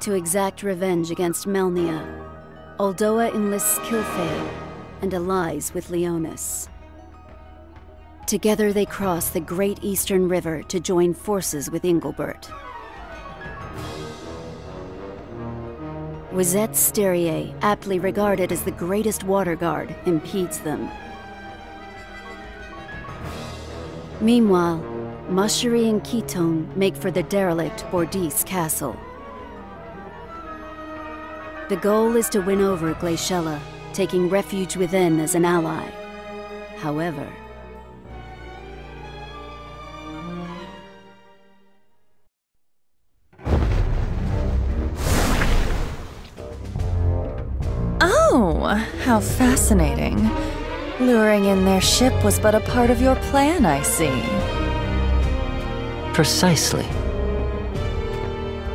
To exact revenge against Melnia, Uldoa enlists Kilfeil and allies with Leonis. Together they cross the Great Eastern River to join forces with Ingilbert. Wizet's Styria, aptly regarded as the greatest water guard, impedes them. Meanwhile, Mashari and Ketone make for the derelict Bordis castle. The goal is to win over Glaciella, taking refuge within as an ally. However, oh, how fascinating. Luring in their ship was but a part of your plan, I see. Precisely.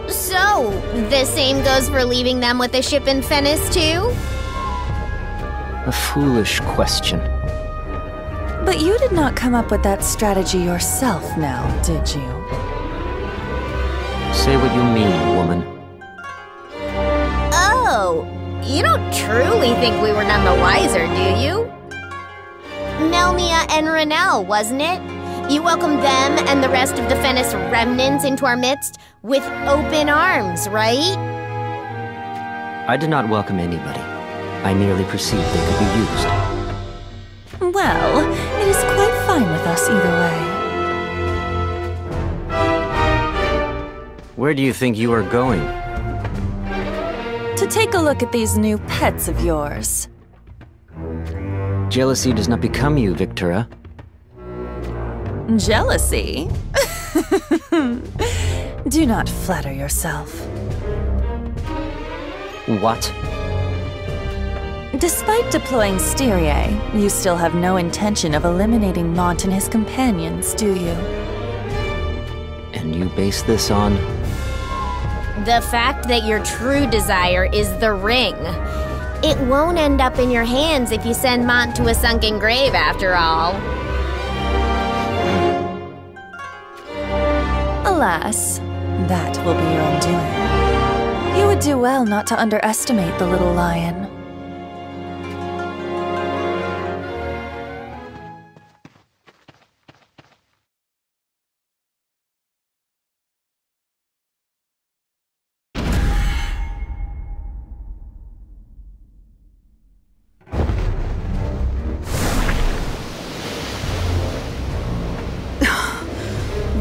So, the same goes for leaving them with the ship in Fennis too? A foolish question. But you did not come up with that strategy yourself now, did you? Say what you mean, woman. Oh, you don't truly think we were none the wiser, do you? Melnia and Renelle, wasn't it? You welcomed them and the rest of the Fennis remnants into our midst with open arms, right? I did not welcome anybody. I merely perceived they could be used. Well, it is quite fine with us either way. Where do you think you are going? To take a look at these new pets of yours. Jealousy does not become you, Victura. Jealousy? Do not flatter yourself. What? Despite deploying Styria, you still have no intention of eliminating Mont and his companions, do you? And you base this on? The fact that your true desire is the ring. It won't end up in your hands if you send Mont to a sunken grave, after all. Alas, that will be your undoing. You would do well not to underestimate the little lion.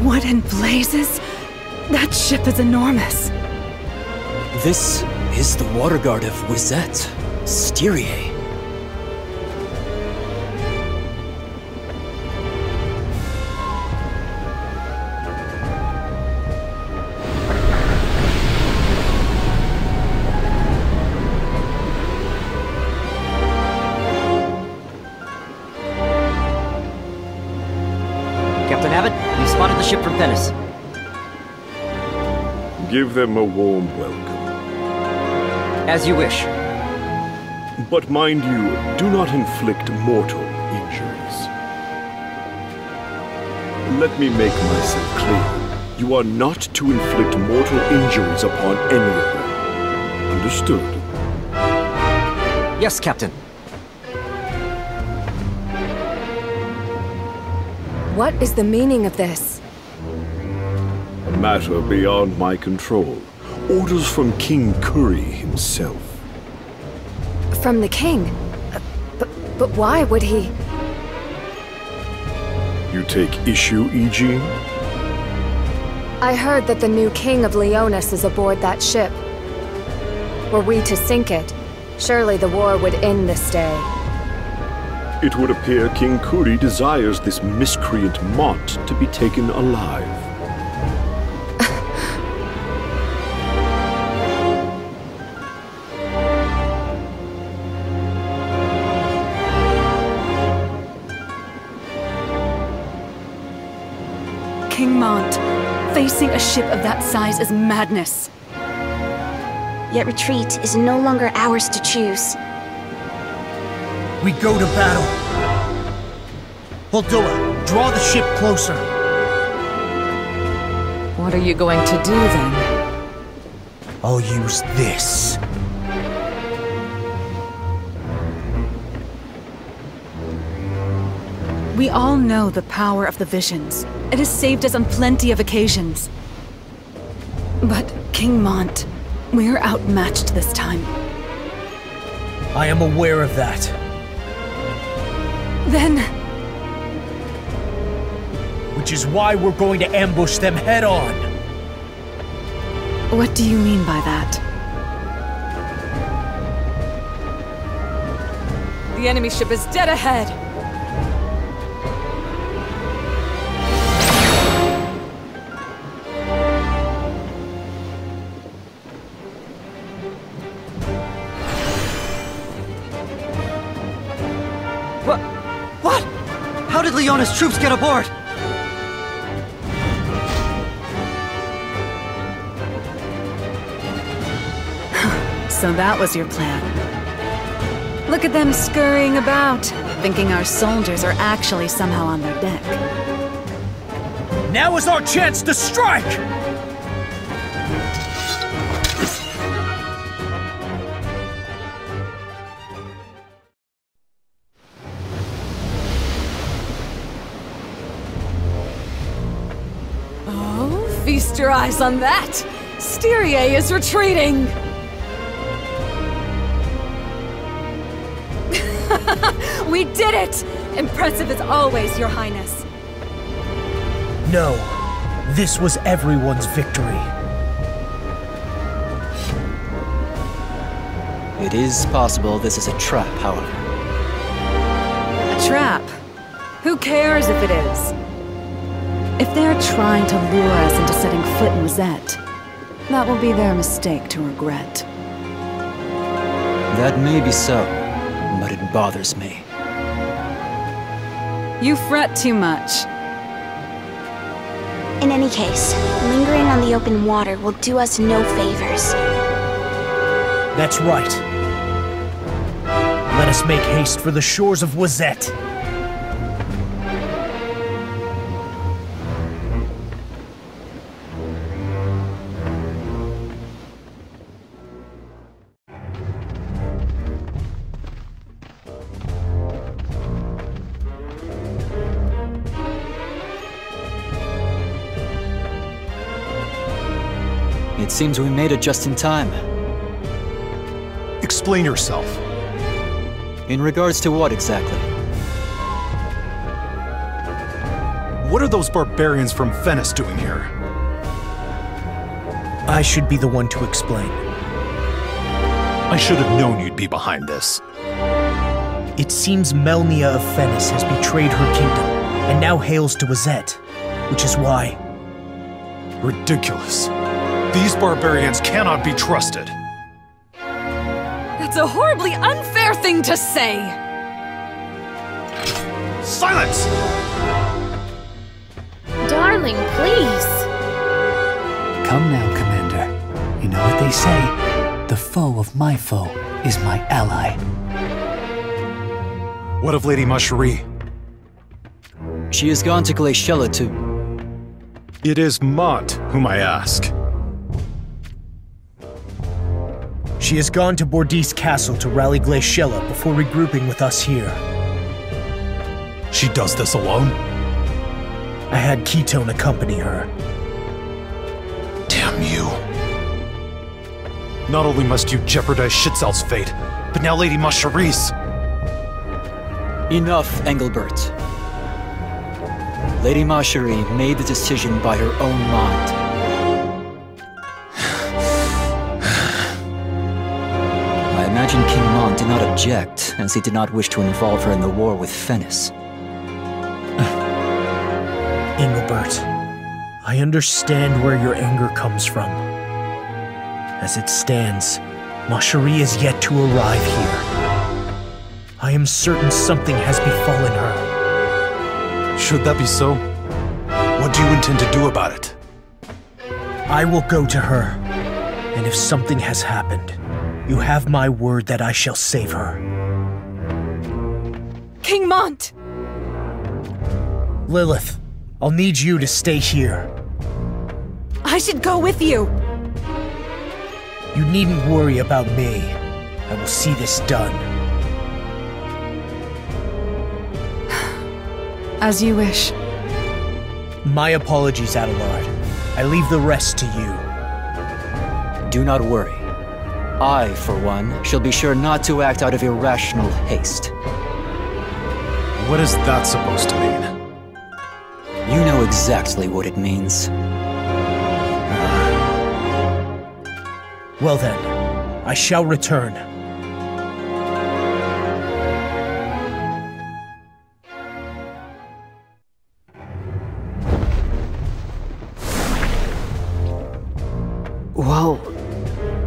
What in blazes? That ship is enormous. This is the water guard of Wizet, Styria. Captain Abbott, we spotted the ship from Venice. Give them a warm welcome. As you wish. But mind you, do not inflict mortal injuries. Let me make myself clear. You are not to inflict mortal injuries upon any of them. Understood? Yes, Captain. What is the meaning of this? A matter beyond my control. Orders from King Curry himself. From the king? But why would he? You take issue, Eugene? I heard that the new king of Leonis is aboard that ship. Were we to sink it, surely the war would end this day. It would appear King Curry desires this miscreant Mont to be taken alive. King Mont, facing a ship of that size is madness. Yet retreat is no longer ours to choose. We go to battle. Uldoa, draw the ship closer. What are you going to do then? I'll use this. We all know the power of the visions. It has saved us on plenty of occasions. But, King Mont, we're outmatched this time. I am aware of that. Then... Which is why we're going to ambush them head on. What do you mean by that? The enemy ship is dead ahead! What? How did Leona's troops get aboard? So that was your plan. Look at them scurrying about, thinking our soldiers are actually somehow on their deck. Now is our chance to strike! Oh, feast your eyes on that! Styria is retreating! We did it! Impressive as always, Your Highness. No, this was everyone's victory. It is possible this is a trap, however. A trap? Who cares if it is? If they're trying to lure us into setting foot in Wizette, that will be their mistake to regret. That may be so, but it bothers me. You fret too much. In any case, lingering on the open water will do us no favors. That's right. Let us make haste for the shores of Wizette. It seems we made it just in time. Explain yourself. In regards to what exactly? What are those barbarians from Venice doing here? I should be the one to explain. I should have known you'd be behind this. It seems Melnia of Venice has betrayed her kingdom, and now hails to Wizette, which is why... Ridiculous. These barbarians cannot be trusted. That's a horribly unfair thing to say! Silence! Darling, please. Come now, Commander. You know what they say. The foe of my foe is my ally. What of Lady Macherie? She has gone to Glaciella to... It is Mont whom I ask. She has gone to Bordeaux Castle to rally Glaciella before regrouping with us here. She does this alone? I had Ketone accompany her. Damn you. Not only must you jeopardize Schitzel's fate, but now Lady Macherie's. Enough, Engelbert. Lady Macherie made the decision by her own mind. I imagine King Mont did not object, as he did not wish to involve her in the war with Venice. Engelbert, I understand where your anger comes from. As it stands, Macherie is yet to arrive here. I am certain something has befallen her. Should that be so? What do you intend to do about it? I will go to her, and if something has happened, you have my word that I shall save her. King Mont! Lilith, I'll need you to stay here. I should go with you. You needn't worry about me. I will see this done. As you wish. My apologies, Adelard. I leave the rest to you. Do not worry. I, for one, shall be sure not to act out of irrational haste. What is that supposed to mean? You know exactly what it means. Well then, I shall return. Well,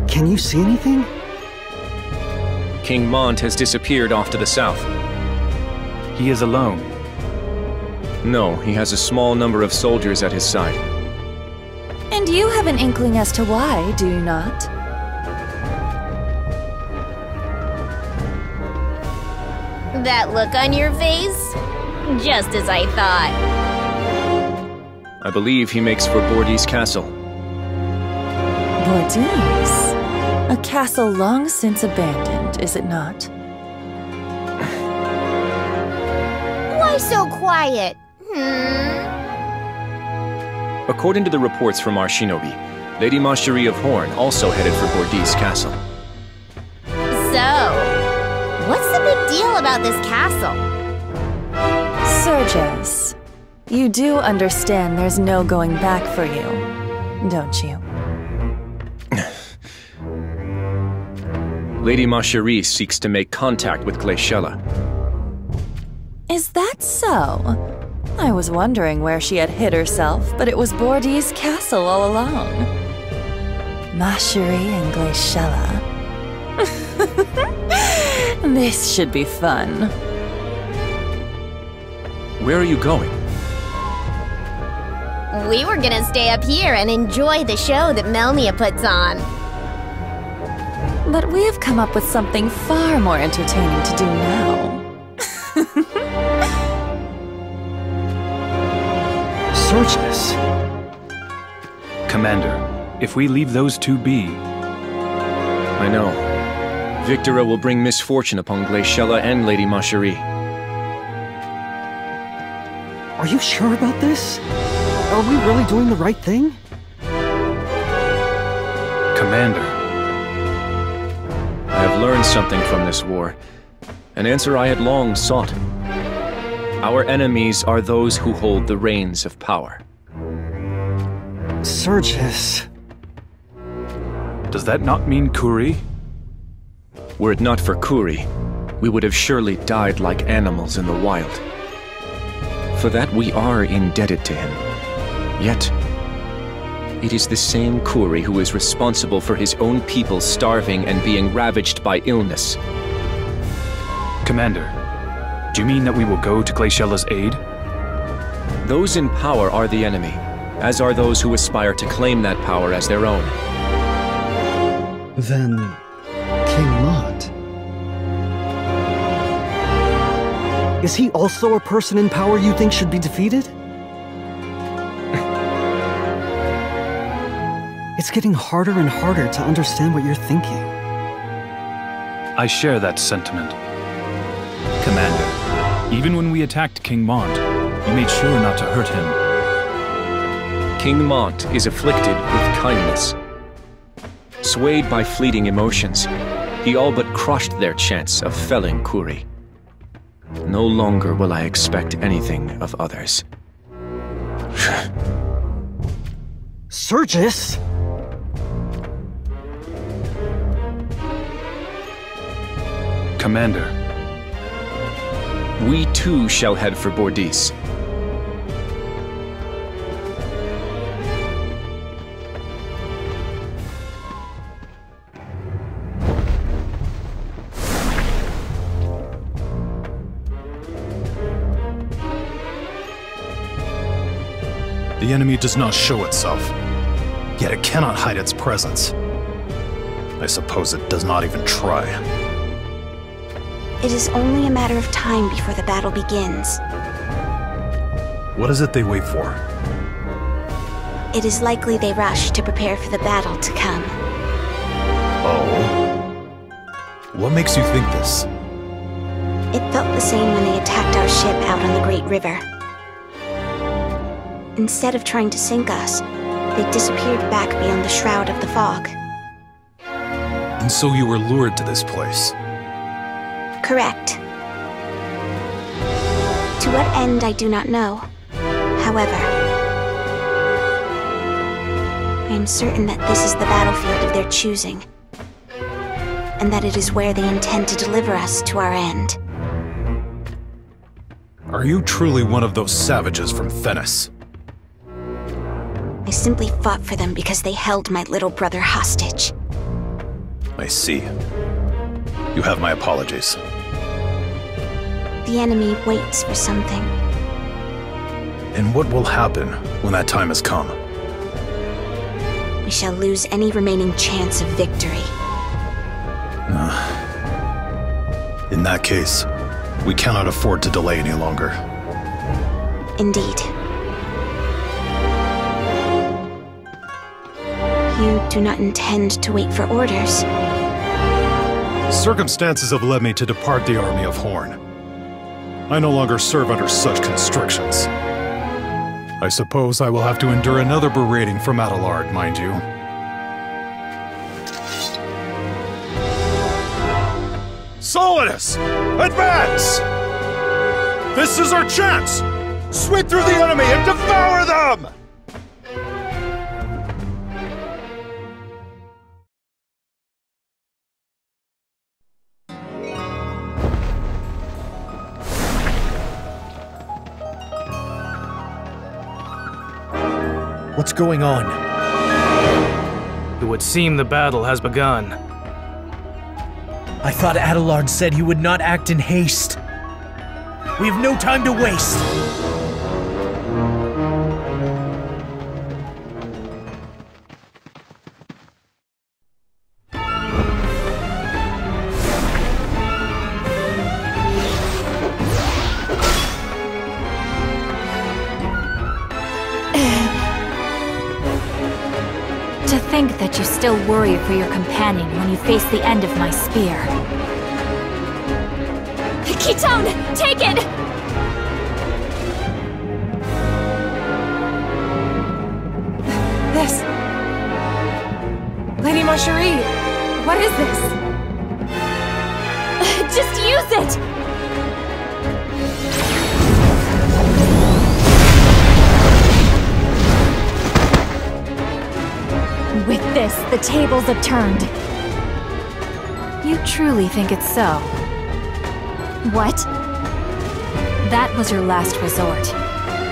can you see anything? King Mont has disappeared off to the south. He is alone. No, he has a small number of soldiers at his side. And you have an inkling as to why, do you not? That look on your face? Just as I thought. I believe he makes for Bordees Castle. Bordees? A castle long since abandoned, is it not? Why so quiet? According to the reports from our shinobi, Lady Macherie of Horn also headed for Bordees Castle. So, what's the big deal about this castle? Sergius, you do understand there's no going back for you, don't you? Lady Macherie seeks to make contact with Glaciella. Is that so? I was wondering where she had hid herself, but it was Bordees Castle all along. Macherie and Glaciella. This should be fun. Where are you going? We were gonna stay up here and enjoy the show that Melnia puts on. But we have come up with something far more entertaining to do now. Sergius! Commander, if we leave those two be... I know. Victora will bring misfortune upon Glaciella and Lady Macherie. Are you sure about this? Are we really doing the right thing? Commander. I have learned something from this war. An answer I had long sought. Our enemies are those who hold the reins of power. Sergius. Does that not mean Kuri? Were it not for Kuri, we would have surely died like animals in the wild. For that we are indebted to him. Yet, it is the same Kuri who is responsible for his own people starving and being ravaged by illness. Commander, do you mean that we will go to Glaciella's aid? Those in power are the enemy, as are those who aspire to claim that power as their own. Then... King Mont? Is he also a person in power you think should be defeated? It's getting harder and harder to understand what you're thinking. I share that sentiment. Commander, even when we attacked King Mont, you made sure not to hurt him. King Mont is afflicted with kindness. Swayed by fleeting emotions, he all but crushed their chance of felling Kuri. No longer will I expect anything of others. Sergius! Commander. We too shall head for Bordees. The enemy does not show itself, yet it cannot hide its presence. I suppose it does not even try. It is only a matter of time before the battle begins. What is it they wait for? It is likely they rush to prepare for the battle to come. Oh? What makes you think this? It felt the same when they attacked our ship out on the Great River. Instead of trying to sink us, they disappeared back beyond the shroud of the fog. And so you were lured to this place? Correct. To what end, I do not know. However, I am certain that this is the battlefield of their choosing, and that it is where they intend to deliver us to our end. Are you truly one of those savages from Thenis? I simply fought for them because they held my little brother hostage. I see. You have my apologies. The enemy waits for something. And what will happen when that time has come? We shall lose any remaining chance of victory. In that case, we cannot afford to delay any longer. Indeed. You do not intend to wait for orders. Circumstances have led me to depart the army of Horn. I no longer serve under such constrictions. I suppose I will have to endure another berating from Adelard, mind you. Solidus! Advance! This is our chance! Sweep through the enemy and devour them! What's going on? It would seem the battle has begun. I thought Adelard said he would not act in haste. We have no time to waste. To think that you still worry for your companion when you face the end of my spear. Kitone! Take it! This... Lady Marjorie, what is this? Just use it! With this, the tables have turned. You truly think it's so? What? That was your last resort.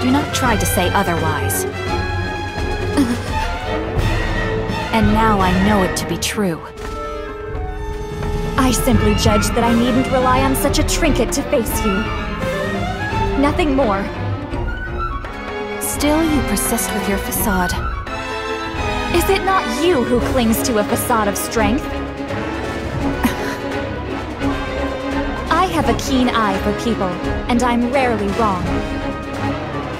Do not try to say otherwise. And now I know it to be true. I simply judged that I needn't rely on such a trinket to face you. Nothing more. Still, you persist with your facade. Is it not you who clings to a facade of strength? I have a keen eye for people, and I'm rarely wrong.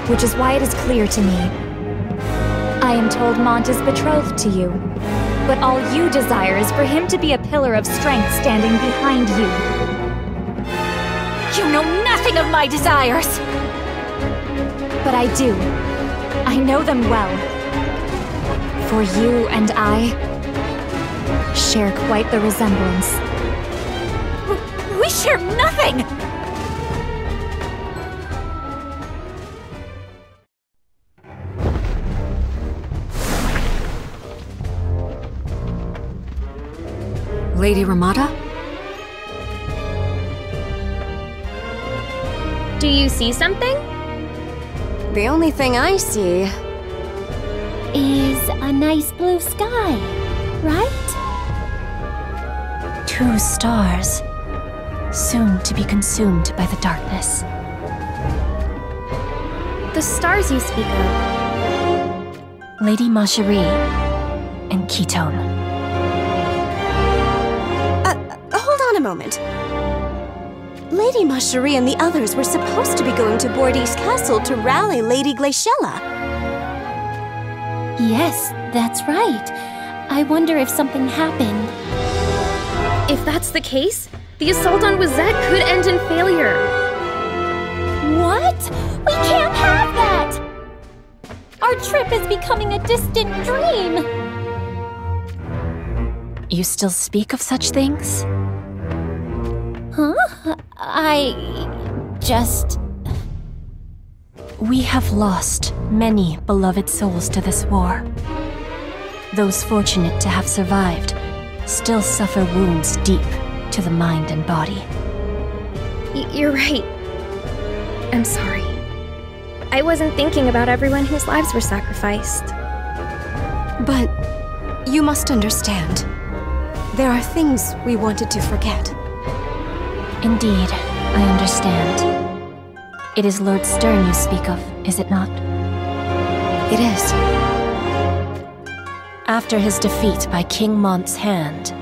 Which is why it is clear to me. I am told Mont is betrothed to you, but all you desire is for him to be a pillar of strength standing behind you. You know nothing of my desires! But I do. I know them well. For you and I share quite the resemblance. We share nothing! Lady Ramada? Do you see something? The only thing I see is a nice blue sky, right? 2 stars, soon to be consumed by the darkness. The stars you speak of. Lady Marjorie and Kitone. Hold on a moment. Lady Marjorie and the others were supposed to be going to Bordees Castle to rally Lady Glaciella. Yes, that's right. I wonder if something happened. If that's the case, the assault on Wizette could end in failure. What? We can't have that! Our trip is becoming a distant dream! You still speak of such things? Huh? We have lost many beloved souls to this war. Those fortunate to have survived still suffer wounds deep to the mind and body. You're right. I'm sorry. I wasn't thinking about everyone whose lives were sacrificed. But you must understand. There are things we wanted to forget. Indeed, I understand. It is Lord Stern you speak of, is it not? It is. After his defeat by King Mont's hand,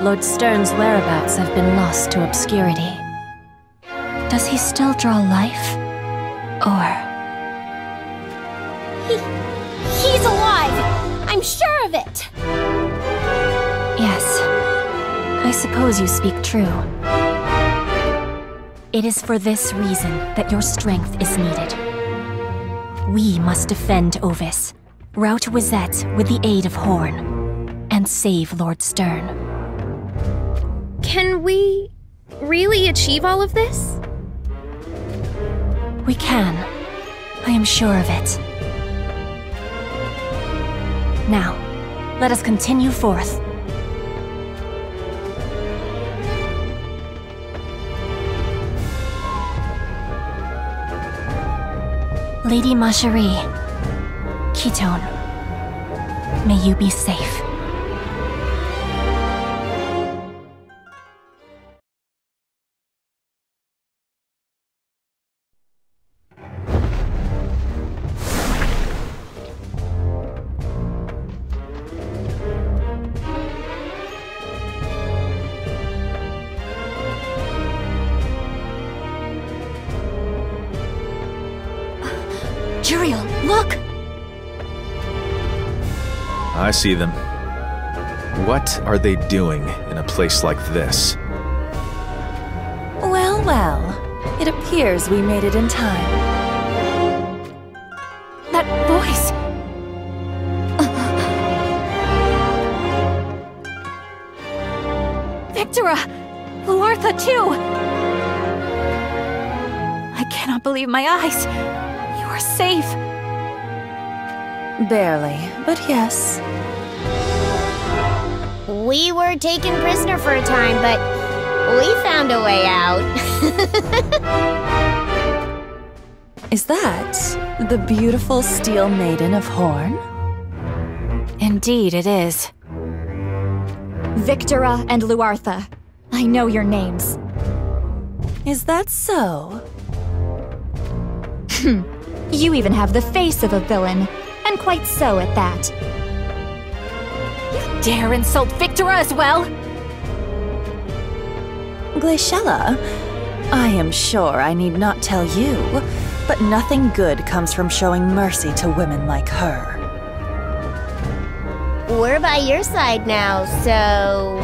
Lord Stern's whereabouts have been lost to obscurity. Does he still draw life? Or... He's alive! I'm sure of it! Yes, I suppose you speak true. It is for this reason that your strength is needed. We must defend Ovis, rout Wizette with the aid of Horn, and save Lord Stern. Can we really achieve all of this? We can. I am sure of it. Now, let us continue forth. Lady Macherie, Ketone, may you be safe. Juriel, look! I see them. What are they doing in a place like this? Well, well. It appears we made it in time. That voice! Victora! Luartha, too! I cannot believe my eyes. You are safe. Barely, but yes. We were taken prisoner for a time, but we found a way out. Is that the beautiful Steel Maiden of Horn? Indeed it is. Victora and Luartha. I know your names. Is that so? You even have the face of a villain, and quite so at that. You dare insult Victora as well? Glaciella, I am sure I need not tell you, but nothing good comes from showing mercy to women like her. We're by your side now, so...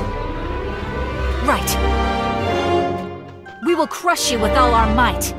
Right. We will crush you with all our might.